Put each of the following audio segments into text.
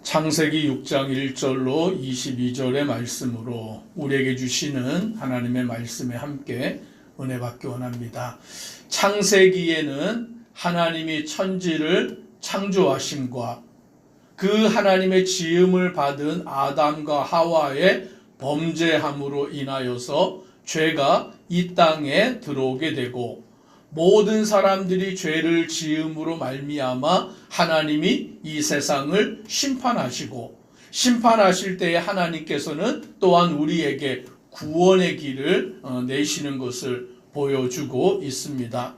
창세기 6장 1절로 22절의 말씀으로 우리에게 주시는 하나님의 말씀에 함께 은혜 받기 원합니다. 창세기에는 하나님이 천지를 창조하심과 그 하나님의 지음을 받은 아담과 하와의 범죄함으로 인하여서 죄가 이 땅에 들어오게 되고 모든 사람들이 죄를 지음으로 말미암아 하나님이 이 세상을 심판하시고 심판하실 때에 하나님께서는 또한 우리에게 구원의 길을 내시는 것을 보여주고 있습니다.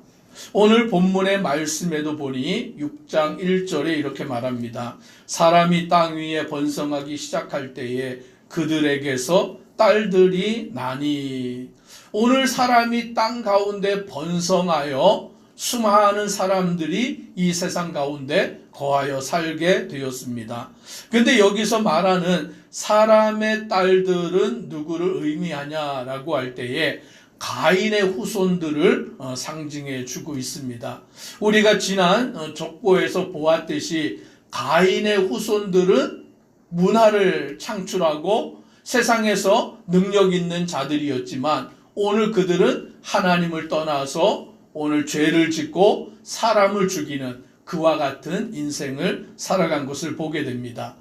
오늘 본문의 말씀에도 보니 6장 1절에 이렇게 말합니다. 사람이 땅 위에 번성하기 시작할 때에 그들에게서 딸들이 나니. 오늘 사람이 땅 가운데 번성하여 수많은 사람들이 이 세상 가운데 거하여 살게 되었습니다. 근데 여기서 말하는 사람의 딸들은 누구를 의미하냐라고 할 때에 가인의 후손들을 상징해 주고 있습니다. 우리가 지난 족보에서 보았듯이 가인의 후손들은 문화를 창출하고 세상에서 능력 있는 자들이었지만 오늘 그들은 하나님을 떠나서 오늘 죄를 짓고 사람을 죽이는 그와 같은 인생을 살아간 것을 보게 됩니다.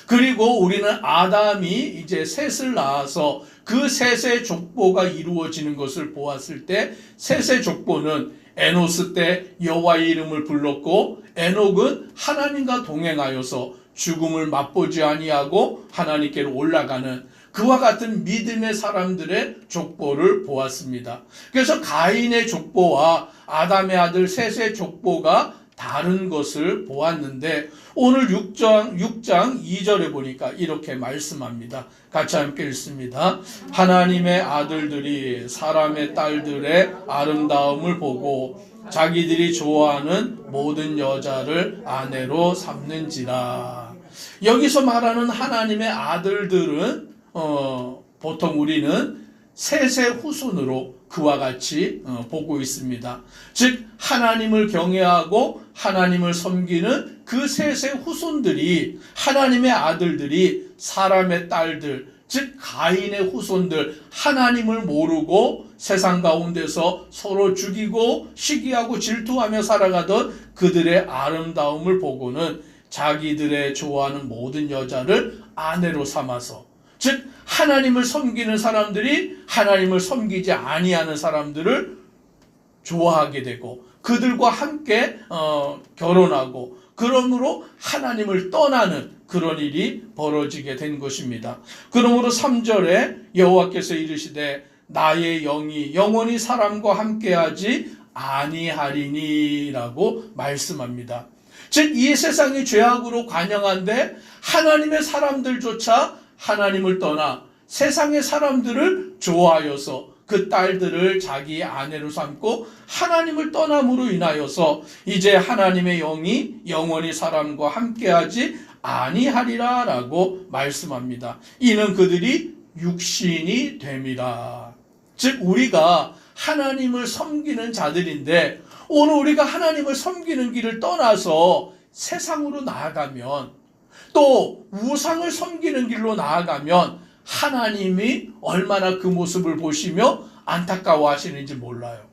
그리고 우리는 아담이 이제 셋을 낳아서 그 셋의 족보가 이루어지는 것을 보았을 때 셋의 족보는 에노스 때 여호와의 이름을 불렀고 에녹은 하나님과 동행하여서 죽음을 맛보지 아니하고 하나님께로 올라가는 그와 같은 믿음의 사람들의 족보를 보았습니다. 그래서 가인의 족보와 아담의 아들 셋의 족보가 다른 것을 보았는데 오늘 6장 2절에 보니까 이렇게 말씀합니다. 같이 함께 읽습니다. 하나님의 아들들이 사람의 딸들의 아름다움을 보고 자기들이 좋아하는 모든 여자를 아내로 삼는지라. 여기서 말하는 하나님의 아들들은 보통 우리는 셋의 후손으로 그와 같이 보고 있습니다. 즉 하나님을 경외하고 하나님을 섬기는 그 셋의 후손들이 하나님의 아들들이 사람의 딸들 즉 가인의 후손들 하나님을 모르고 세상 가운데서 서로 죽이고 시기하고 질투하며 살아가던 그들의 아름다움을 보고는 자기들의 좋아하는 모든 여자를 아내로 삼아서 즉 하나님을 섬기는 사람들이 하나님을 섬기지 아니하는 사람들을 좋아하게 되고 그들과 함께 결혼하고 그러므로 하나님을 떠나는 그런 일이 벌어지게 된 것입니다. 그러므로 3절에 여호와께서 이르시되 나의 영이 영원히 사람과 함께하지 아니하리니라고 말씀합니다. 즉 이 세상이 죄악으로 관영한데 하나님의 사람들조차 하나님을 떠나 세상의 사람들을 좋아하여서 그 딸들을 자기 아내로 삼고 하나님을 떠남으로 인하여서 이제 하나님의 영이 영원히 사람과 함께하지 아니하리라 라고 말씀합니다. 이는 그들이 육신이 됨이라. 즉 우리가 하나님을 섬기는 자들인데 오늘 우리가 하나님을 섬기는 길을 떠나서 세상으로 나아가면 또 우상을 섬기는 길로 나아가면 하나님이 얼마나 그 모습을 보시며 안타까워하시는지 몰라요.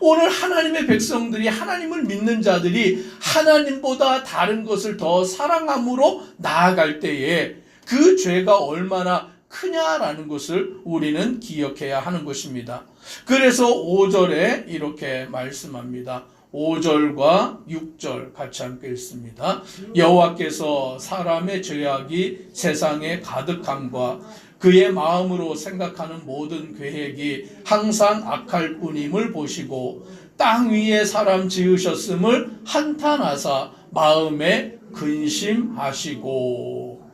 오늘 하나님의 백성들이 하나님을 믿는 자들이 하나님보다 다른 것을 더 사랑함으로 나아갈 때에 그 죄가 얼마나 크냐라는 것을 우리는 기억해야 하는 것입니다. 그래서 5절에 이렇게 말씀합니다. 5절과 6절 같이 함께 읽습니다. 여호와께서 사람의 죄악이 세상에 가득함과 그의 마음으로 생각하는 모든 계획이 항상 악할 뿐임을 보시고 땅 위에 사람 지으셨음을 한탄하사 마음에 근심하시고.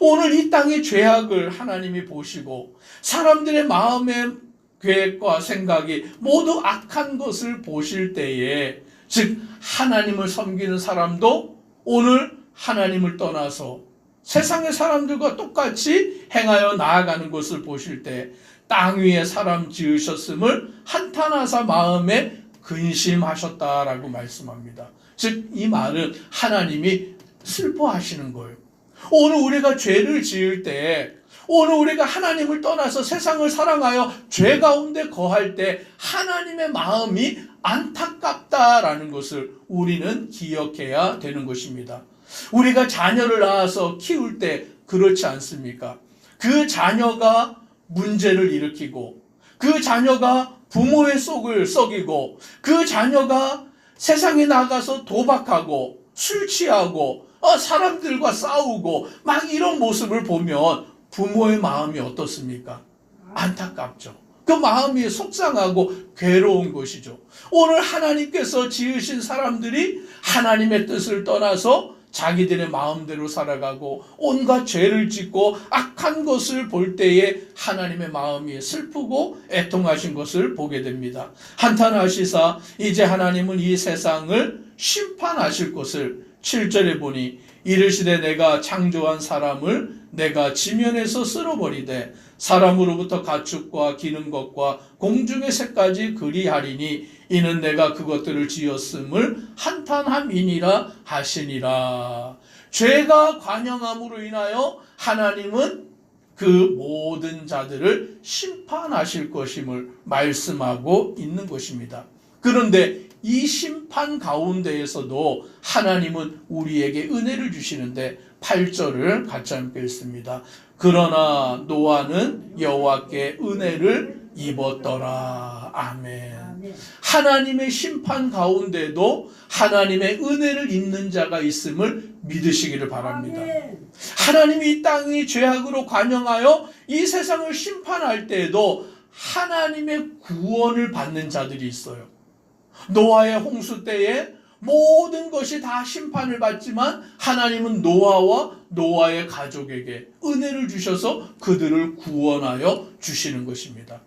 오늘 이 땅의 죄악을 하나님이 보시고 사람들의 마음의 계획과 생각이 모두 악한 것을 보실 때에 즉 하나님을 섬기는 사람도 오늘 하나님을 떠나서 세상의 사람들과 똑같이 행하여 나아가는 것을 보실 때 땅 위에 사람 지으셨음을 한탄하사 마음에 근심하셨다라고 말씀합니다. 즉 이 말은 하나님이 슬퍼하시는 거예요. 오늘 우리가 죄를 지을 때, 오늘 우리가 하나님을 떠나서 세상을 사랑하여 죄 가운데 거할 때 하나님의 마음이 안타깝다라는 것을 우리는 기억해야 되는 것입니다. 우리가 자녀를 낳아서 키울 때 그렇지 않습니까? 그 자녀가 문제를 일으키고, 그 자녀가 부모의 속을 썩이고, 그 자녀가 세상에 나가서 도박하고 술 취하고 사람들과 싸우고 막 이런 모습을 보면 부모의 마음이 어떻습니까? 안타깝죠. 그 마음이 속상하고 괴로운 것이죠. 오늘 하나님께서 지으신 사람들이 하나님의 뜻을 떠나서 자기들의 마음대로 살아가고 온갖 죄를 짓고 악한 것을 볼 때에 하나님의 마음이 슬프고 애통하신 것을 보게 됩니다. 한탄하시사 이제 하나님은 이 세상을 심판하실 것을 7절에 보니 이르시되 내가 창조한 사람을 내가 지면에서 쓸어버리되 사람으로부터 가축과 기는 것과 공중의 새까지 그리하리니 이는 내가 그것들을 지었음을 한탄함이니라 하시니라. 죄가 관영함으로 인하여 하나님은 그 모든 자들을 심판하실 것임을 말씀하고 있는 것입니다. 그런데 이 심판 가운데에서도 하나님은 우리에게 은혜를 주시는데 8절을 같이 함께 읽습니다. 그러나 노아는 여호와께 은혜를 입었더라. 아멘. 하나님의 심판 가운데도 하나님의 은혜를 입는 자가 있음을 믿으시기를 바랍니다. 하나님이 이 땅이 죄악으로 관영하여 이 세상을 심판할 때에도 하나님의 구원을 받는 자들이 있어요. 노아의 홍수 때에 모든 것이 다 심판을 받지만 하나님은 노아와 노아의 가족에게 은혜를 주셔서 그들을 구원하여 주시는 것입니다.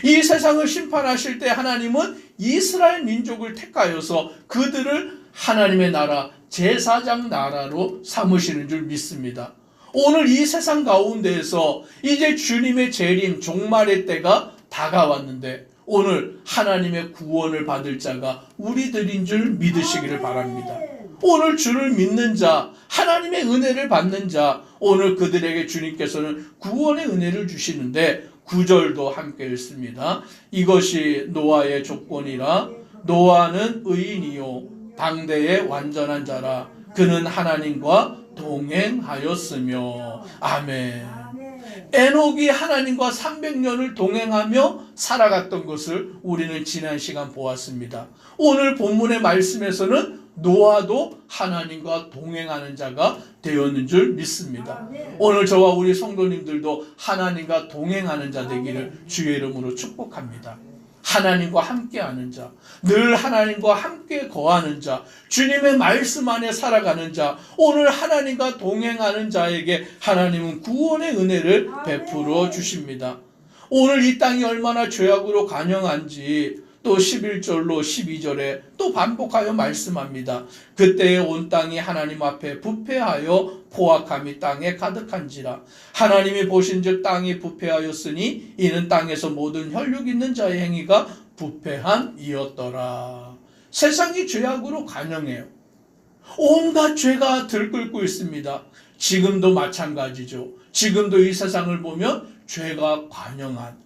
이 세상을 심판하실 때 하나님은 이스라엘 민족을 택하여서 그들을 하나님의 나라, 제사장 나라로 삼으시는 줄 믿습니다. 오늘 이 세상 가운데에서 이제 주님의 재림, 종말의 때가 다가왔는데 오늘 하나님의 구원을 받을 자가 우리들인 줄 믿으시기를 바랍니다. 오늘 주를 믿는 자, 하나님의 은혜를 받는 자, 오늘 그들에게 주님께서는 구원의 은혜를 주시는데 9절도 함께 읽습니다. 이것이 노아의 조건이라. 노아는 의인이요 당대의 완전한 자라. 그는 하나님과 동행하였으며. 아멘. 에녹이 하나님과 300년을 동행하며 살아갔던 것을 우리는 지난 시간 보았습니다. 오늘 본문의 말씀에서는 노아도 하나님과 동행하는 자가 되었는 줄 믿습니다. 오늘 저와 우리 성도님들도 하나님과 동행하는 자 되기를 주의 이름으로 축복합니다. 하나님과 함께하는 자, 늘 하나님과 함께 거하는 자, 주님의 말씀 안에 살아가는 자, 오늘 하나님과 동행하는 자에게 하나님은 구원의 은혜를 베풀어 주십니다. 오늘 이 땅이 얼마나 죄악으로 관영한지 또 11절로 12절에 또 반복하여 말씀합니다. 그때에 온 땅이 하나님 앞에 부패하여 포악함이 땅에 가득한지라. 하나님이 보신즉 땅이 부패하였으니 이는 땅에서 모든 혈육 있는 자의 행위가 부패함이었더라. 세상이 죄악으로 관영해요. 온갖 죄가 들끓고 있습니다. 지금도 마찬가지죠. 지금도 이 세상을 보면 죄가 관영한,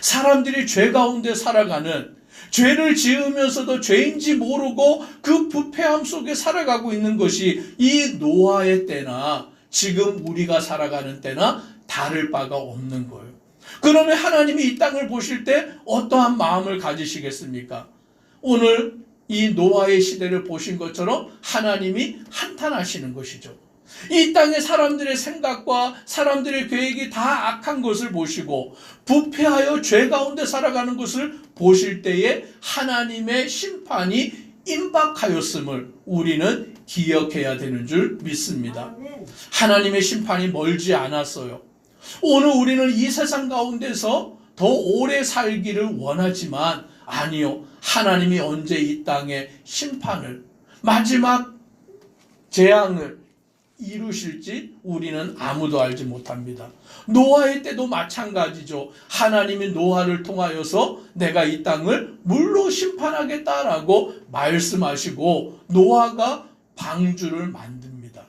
사람들이 죄 가운데 살아가는, 죄를 지으면서도 죄인지 모르고 그 부패함 속에 살아가고 있는 것이 이 노아의 때나 지금 우리가 살아가는 때나 다를 바가 없는 거예요. 그러면 하나님이 이 땅을 보실 때 어떠한 마음을 가지시겠습니까? 오늘 이 노아의 시대를 보신 것처럼 하나님이 한탄하시는 것이죠. 이 땅의 사람들의 생각과 사람들의 계획이 다 악한 것을 보시고 부패하여 죄 가운데 살아가는 것을 보실 때에 하나님의 심판이 임박하였음을 우리는 기억해야 되는 줄 믿습니다. 하나님의 심판이 멀지 않았어요. 오늘 우리는 이 세상 가운데서 더 오래 살기를 원하지만 아니요, 하나님이 언제 이 땅의 심판을, 마지막 재앙을 이루실지 우리는 아무도 알지 못합니다. 노아의 때도 마찬가지죠. 하나님이 노아를 통하여서 내가 이 땅을 물로 심판하겠다라고 말씀하시고 노아가 방주를 만듭니다.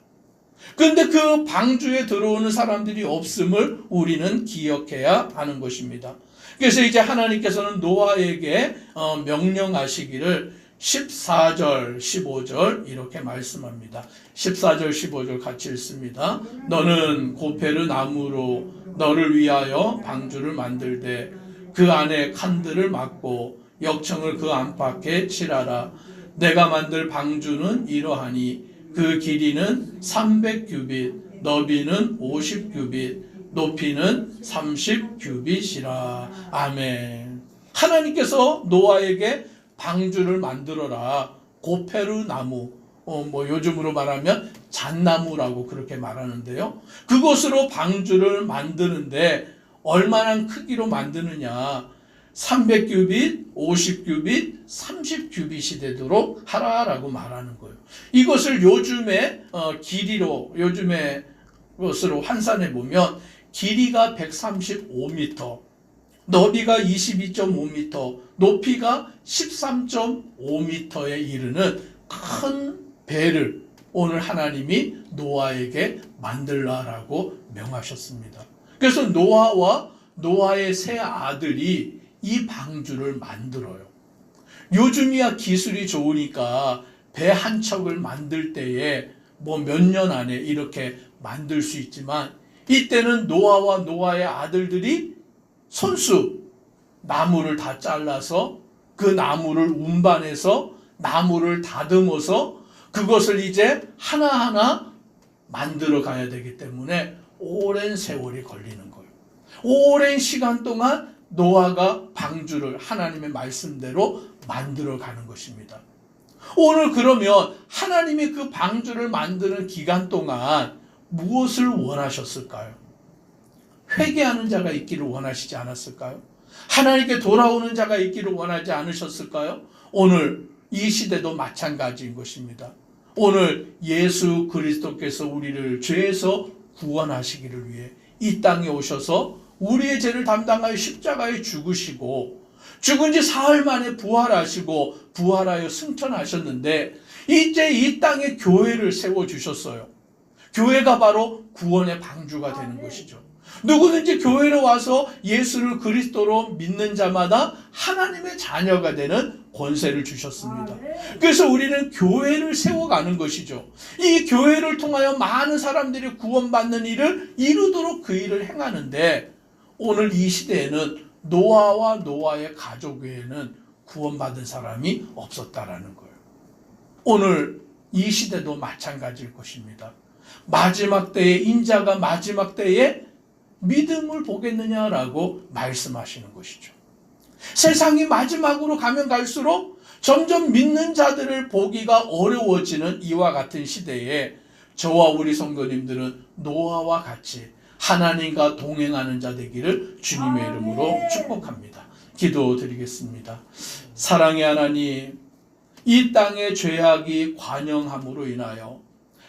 그런데 그 방주에 들어오는 사람들이 없음을 우리는 기억해야 하는 것입니다. 그래서 이제 하나님께서는 노아에게 명령하시기를 14절, 15절 이렇게 말씀합니다. 14절, 15절 같이 읽습니다. 너는 고페르 나무로 너를 위하여 방주를 만들되 그 안에 칸들을 막고 역청을 그 안팎에 칠하라. 내가 만들 방주는 이러하니 그 길이는 300규빗, 너비는 50규빗, 높이는 30규빗이라. 아멘. 하나님께서 노아에게 방주를 만들어라. 고페르 나무, 요즘으로 말하면 잣나무라고 그렇게 말하는데요. 그것으로 방주를 만드는데 얼마나 크기로 만드느냐. 300규빗, 50규빗, 30규빗이 되도록 하라라고 말하는 거예요. 이것을 요즘의 길이로, 요즘의 것으로 환산해 보면 길이가 135m, 너비가 22.5m, 높이가 13.5m에 이르는 큰 배를 오늘 하나님이 노아에게 만들라라고 명하셨습니다. 그래서 노아와 노아의 세 아들이 이 방주를 만들어요. 요즘이야 기술이 좋으니까 배 한 척을 만들 때에 몇 년 안에 이렇게 만들 수 있지만 이때는 노아와 노아의 아들들이 손수 나무를 다 잘라서 그 나무를 운반해서 나무를 다듬어서 그것을 이제 하나하나 만들어 가야 되기 때문에 오랜 세월이 걸리는 거예요. 오랜 시간 동안 노아가 방주를 하나님의 말씀대로 만들어 가는 것입니다. 오늘 그러면 하나님이 그 방주를 만드는 기간 동안 무엇을 원하셨을까요? 회개하는 자가 있기를 원하시지 않았을까요? 하나님께 돌아오는 자가 있기를 원하지 않으셨을까요? 오늘 이 시대도 마찬가지인 것입니다. 오늘 예수 그리스도께서 우리를 죄에서 구원하시기를 위해 이 땅에 오셔서 우리의 죄를 담당하여 십자가에 죽으시고 죽은 지 사흘 만에 부활하시고 부활하여 승천하셨는데 이제 이 땅에 교회를 세워주셨어요. 교회가 바로 구원의 방주가 되는 것이죠. 누구든지 교회로 와서 예수를 그리스도로 믿는 자마다 하나님의 자녀가 되는 권세를 주셨습니다. 그래서 우리는 교회를 세워가는 것이죠. 이 교회를 통하여 많은 사람들이 구원받는 일을 이루도록 그 일을 행하는데 오늘 이 시대에는 노아와 노아의 가족 외에는 구원받은 사람이 없었다라는 거예요. 오늘 이 시대도 마찬가지일 것입니다. 마지막 때에 인자가 마지막 때에 믿음을 보겠느냐라고 말씀하시는 것이죠. 세상이 마지막으로 가면 갈수록 점점 믿는 자들을 보기가 어려워지는 이와 같은 시대에 저와 우리 성도님들은 노아와 같이 하나님과 동행하는 자 되기를 주님의 이름으로 축복합니다. 기도드리겠습니다. 사랑의 하나님, 이 땅의 죄악이 관영함으로 인하여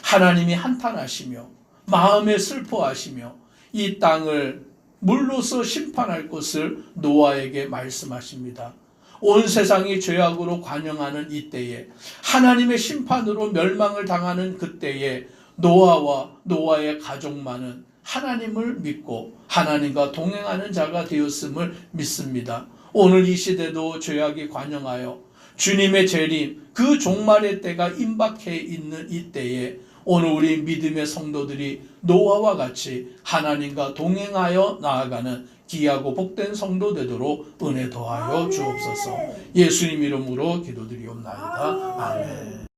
하나님이 한탄하시며 마음에 슬퍼하시며 이 땅을 물로서 심판할 것을 노아에게 말씀하십니다. 온 세상이 죄악으로 관영하는 이때에 하나님의 심판으로 멸망을 당하는 그때에 노아와 노아의 가족만은 하나님을 믿고 하나님과 동행하는 자가 되었음을 믿습니다. 오늘 이 시대도 죄악이 관영하여 주님의 재림, 그 종말의 때가 임박해 있는 이때에 오늘 우리 믿음의 성도들이 노아와 같이 하나님과 동행하여 나아가는 귀하고 복된 성도 되도록 은혜 더하여 주옵소서. 예수님 이름으로 기도드리옵나이다. 아멘.